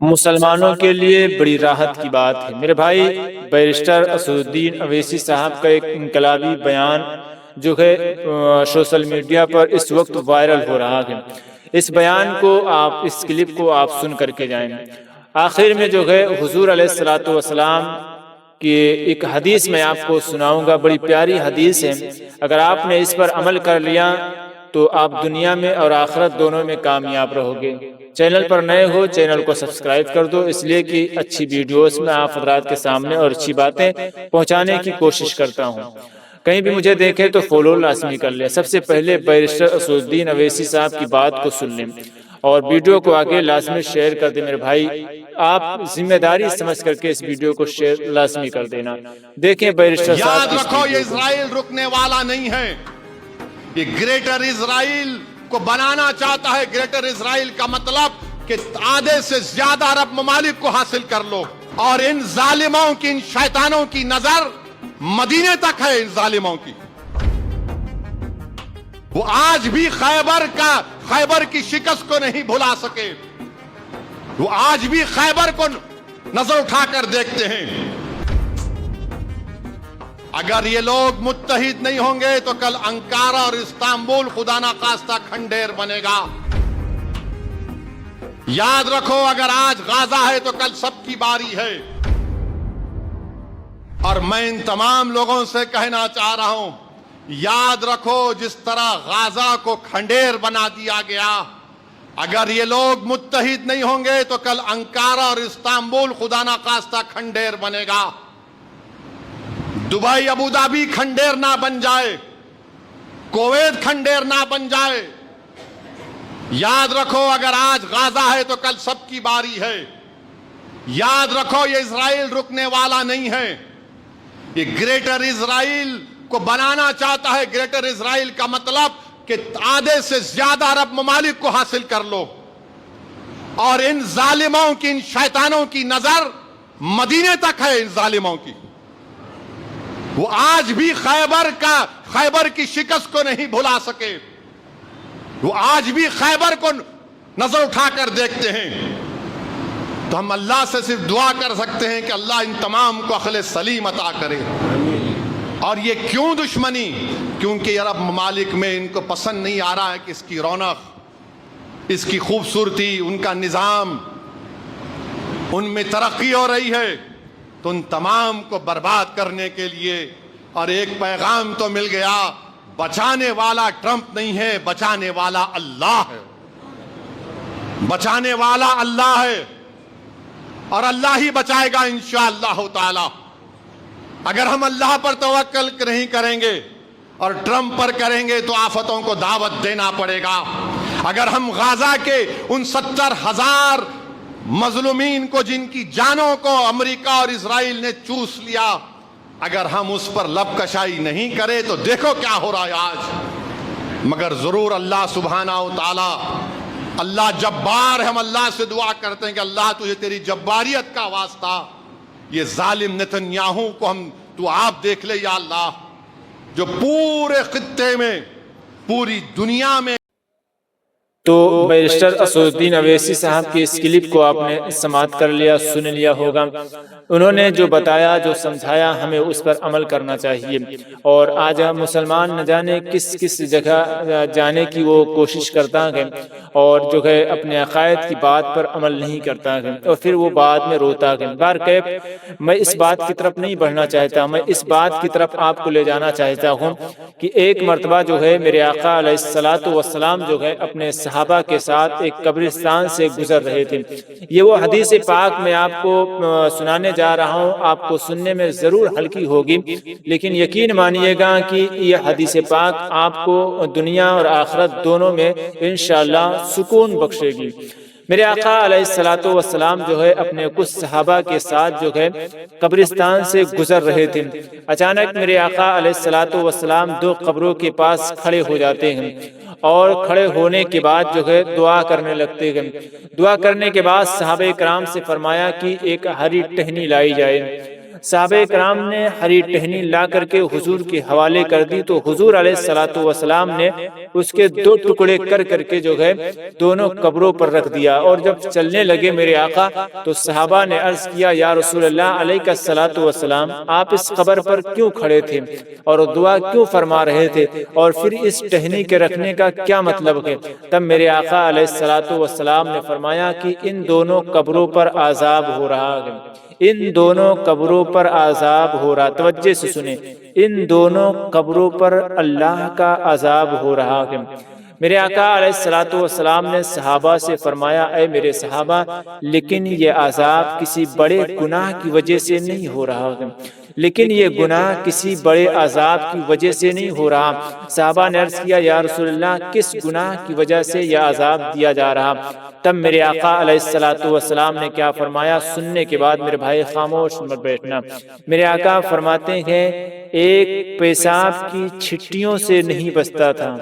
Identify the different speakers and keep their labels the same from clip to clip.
Speaker 1: مسلمانوں کے لیے بڑی راحت کی بات ہے۔ میرے بھائی بیرسٹر اسد الدین اویسی صاحب کا ایک انقلابی بیان جو ہے سوشل میڈیا پر اس وقت وائرل ہو رہا ہے۔ اس بیان کو اس کلپ کو آپ سن کر کے جائیں۔ آخر میں جو ہے حضور علیہ الصلوۃ والسلام کی ایک حدیث میں آپ کو سناؤں گا، بڑی پیاری حدیث ہے۔ اگر آپ نے اس پر عمل کر لیا تو آپ دنیا میں اور آخرت دونوں میں کامیاب رہو گے۔ چینل پر نئے ہو چینل کو سبسکرائب کر دو، اس لیے کہ اچھی ویڈیوز میں آپ حضرات کے سامنے اور اچھی باتیں پہنچانے کی کوشش کرتا ہوں۔ کہیں بھی مجھے دیکھیں تو فالو لازمی کر لیں۔ سب سے پہلے بیرسٹر اسد الدین اویسی صاحب کی بات کو سن لیں اور ویڈیو کو آگے لازمی شیئر کر دیں۔ میرے بھائی آپ ذمہ داری سمجھ کر کے اس ویڈیو کو شیئر لازمی کر دینا۔ دیکھیں بیرسٹر صاحب،
Speaker 2: یاد رکھو یہ اسرائیل رکنے والا نہیں ہے، یہ گریٹر اسرائیل کو بنانا چاہتا ہے۔ گریٹر اسرائیل کا مطلب کہ آدھے سے زیادہ عرب ممالک کو حاصل کر لو، اور ان ظالموں کی، ان شیطانوں کی نظر مدینے تک ہے۔ ان ظالموں کی وہ آج بھی خیبر کی شکست کو نہیں بھلا سکے، وہ آج بھی خیبر کو نظر اٹھا کر دیکھتے ہیں۔ اگر یہ لوگ متحد نہیں ہوں گے تو کل انکارا اور استنبول خدا نخواستہ کھنڈیر بنے گا۔ یاد رکھو اگر آج غازہ ہے تو کل سب کی باری ہے۔ اور میں ان تمام لوگوں سے کہنا چاہ رہا ہوں، یاد رکھو جس طرح غازہ کو کھنڈیر بنا دیا گیا، اگر یہ لوگ متحد نہیں ہوں گے تو کل انکارا اور استنبول خدا نخواستہ کھنڈیر بنے گا۔ دبئی ابوظہبی کھنڈیر نہ بن جائے، کویت کھنڈیر نہ بن جائے۔ یاد رکھو اگر آج غازہ ہے تو کل سب کی باری ہے۔ یاد رکھو یہ اسرائیل رکنے والا نہیں ہے، یہ گریٹر اسرائیل کو بنانا چاہتا ہے۔ گریٹر اسرائیل کا مطلب کہ آدھے سے زیادہ عرب ممالک کو حاصل کر لو، اور ان ظالموں کی، ان شیطانوں کی نظر مدینے تک ہے۔ ان ظالموں کی وہ آج بھی خیبر کی شکست کو نہیں بھلا سکے، وہ آج بھی خیبر کو نظر اٹھا کر دیکھتے ہیں۔ تو ہم اللہ سے صرف دعا کر سکتے ہیں کہ اللہ ان تمام کو عقل سلیم عطا کرے۔ اور یہ کیوں دشمنی؟ کیونکہ عرب ممالک میں ان کو پسند نہیں آ رہا ہے کہ اس کی رونق، اس کی خوبصورتی، ان کا نظام، ان میں ترقی ہو رہی ہے، تو ان تمام کو برباد کرنے کے لیے۔ اور ایک پیغام تو مل گیا، بچانے والا ٹرمپ نہیں ہے، بچانے والا اللہ ہے، بچانے والا اللہ ہے، اور اللہ ہی بچائے گا انشاءاللہ تعالی۔ اگر ہم اللہ پر توکل نہیں کریں گے اور ٹرمپ پر کریں گے تو آفتوں کو دعوت دینا پڑے گا۔ اگر ہم غازہ کے ان 70,000 مظلومین کو، جن کی جانوں کو امریکہ اور اسرائیل نے چوس لیا، اگر ہم اس پر لب کشائی نہیں کرے تو دیکھو کیا ہو رہا ہے آج۔ مگر ضرور اللہ سبحانہ و تعالی، اللہ جبار ہے، ہم اللہ سے دعا کرتے ہیں کہ اللہ تجھے تیری جباریت کا واسطہ یہ ظالم نتنیاہو کو تو آپ دیکھ لے یا اللہ، جو پورے خطے میں، پوری دنیا میں۔
Speaker 1: تو بیرسٹر اسد الدین اویسی صاحب کی اس کلپ کو آپ نے سماعت کر لیا، سن لیا ہوگا۔ انہوں نے جو بتایا، جو سمجھایا، ہمیں اس پر عمل کرنا چاہیے۔ اور آج ہم مسلمان نہ جانے کس جگہ جانے کی وہ کوشش کرتا ہے اور جو ہے اپنے عقائد کی بات پر عمل نہیں کرتا ہے، اور پھر وہ بعد میں روتا ہے۔ بہرکیف میں اس بات کی طرف نہیں بڑھنا چاہتا، میں اس بات کی طرف آپ کو لے جانا چاہتا ہوں کہ ایک مرتبہ جو ہے میرے آقا علیہ الصلوۃ والسلام جو ہے اپنے صحابہ کے ساتھ ایک قبرستان سے گزر رہے تھے۔ یہ وہ حدیث پاک میں آپ کو سنانے جا رہا ہوں، آپ کو سننے میں ضرور ہلکی ہوگی، لیکن یقین مانیے گا کہ یہ حدیث پاک آپ کو دنیا اور آخرت دونوں میں انشاءاللہ سکون بخشے گی۔ میرے آقا علیہ الصلوۃ والسلام جو ہے اپنے کچھ صحابہ کے ساتھ جو ہے قبرستان سے گزر رہے تھے۔ اچانک میرے آقا علیہ الصلوۃ والسلام دو قبروں کے پاس کھڑے ہو جاتے ہیں، اور کھڑے ہونے کے بعد جو ہے دعا کرنے لگتے ہیں۔ دعا کرنے کے بعد صحابہ کرام سے فرمایا کہ ایک ہری ٹہنی لائی جائے۔ صحابہ کرام نے ہری ٹہنی لا کر کے حضور کے حوالے کر دی تو حضور علیہ الصلوۃ والسلام نے اس کے دو ٹکڑے کر کر کے جو ہے دونوں قبروں پر رکھ دیا، اور جب چلنے لگے میرے آقا تو صحابہ نے عرض کیا یا رسول اللہ علیہ الصلوۃ والسلام، آپ اس قبر پر کیوں کھڑے تھے اور دعا کیوں فرما رہے تھے، اور پھر اس ٹہنی کے رکھنے کا کیا مطلب ہے؟ تب میرے آقا علیہ الصلوۃ والسلام نے فرمایا کہ ان دونوں قبروں پر عذاب ہو رہا ہے، ان دونوں قبروں پر عذاب ہو رہا، توجہ سے سنیں، ان دونوں قبروں پر اللہ کا عذاب ہو رہا ہے۔ میرے آقا علیہ الصلوۃ والسلام نے صحابہ سے فرمایا اے میرے صحابہ، لیکن یہ عذاب کسی بڑے گناہ کی وجہ سے نہیں ہو رہا ہے، لیکن یہ گناہ کسی بڑے عذاب کی وجہ سے نہیں ہو رہا۔ صحابہ نے عرض کیا یا رسول اللہ کس گناہ کی وجہ سے یہ عذاب دیا جا رہا؟ تب میرے آقا علیہ الصلوۃ والسلام نے کیا فرمایا، سننے کے بعد میرے بھائی خاموش مت بیٹھنا۔ میرے آقا فرماتے ہیں ایک پیشاب کی چھٹیوں سے نہیں بچتا تھا،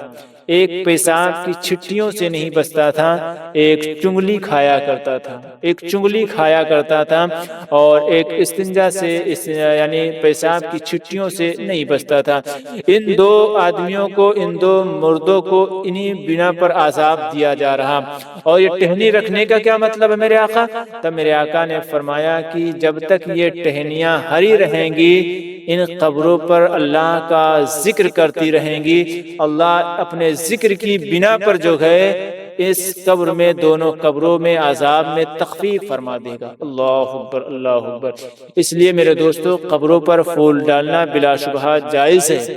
Speaker 1: ایک پیشاب کی چھٹیوں سے نہیں بچتا تھا، ایک چنگلی کھایا کرتا تھا، ایک چنگلی کھایا کرتا تھا، اور ایک استنجا سے یعنی پیشاب کی چھٹیوں سے نہیں بچتا تھا۔ ان دو آدمیوں کو، ان دو مردوں کو انہی بنا پر عذاب دیا جا رہا۔ اور یہ ٹہنی رکھنے کا کیا مطلب ہے میرے آقا؟ تب میرے آقا نے فرمایا کہ جب تک یہ ٹہنیاں ہری رہیں گی ان قبروں پر اللہ کا ذکر کرتی رہیں گی، اللہ اپنے ذکر کی بنا پر جو ہے اس قبر میں، دونوں قبروں میں عذاب میں تخفیف فرما دے گا۔ اللہ اکبر، اللہ اکبر۔ اس لیے میرے دوستو قبروں پر پھول ڈالنا بلا شبہ جائز ہے،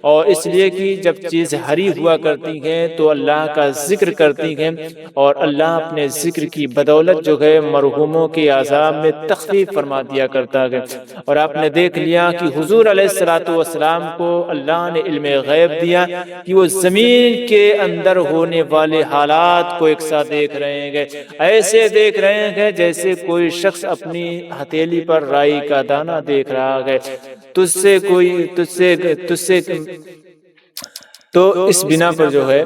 Speaker 1: اور اس لیے کہ جب چیز ہری ہوا کرتی ہیں تو اللہ کا ذکر کرتی ہیں، اور اللہ اپنے ذکر کی بدولت جو ہے مرحوموں کے عذاب میں تخفیف فرما دیا کرتا ہے۔ اور آپ نے دیکھ لیا کہ حضور علیہ الصلوۃ والسلام کو اللہ نے علم غیب دیا کہ وہ زمین کے اندر ہونے والے حالات کو ایک ساتھ دیکھ رہے ہیں، ایسے دیکھ رہے ہیں جیسے کوئی شخص اپنی ہتھیلی پر رائی کا دانہ دیکھ رہا ہے۔ تجھ سے تو اس بنا پر جو ہے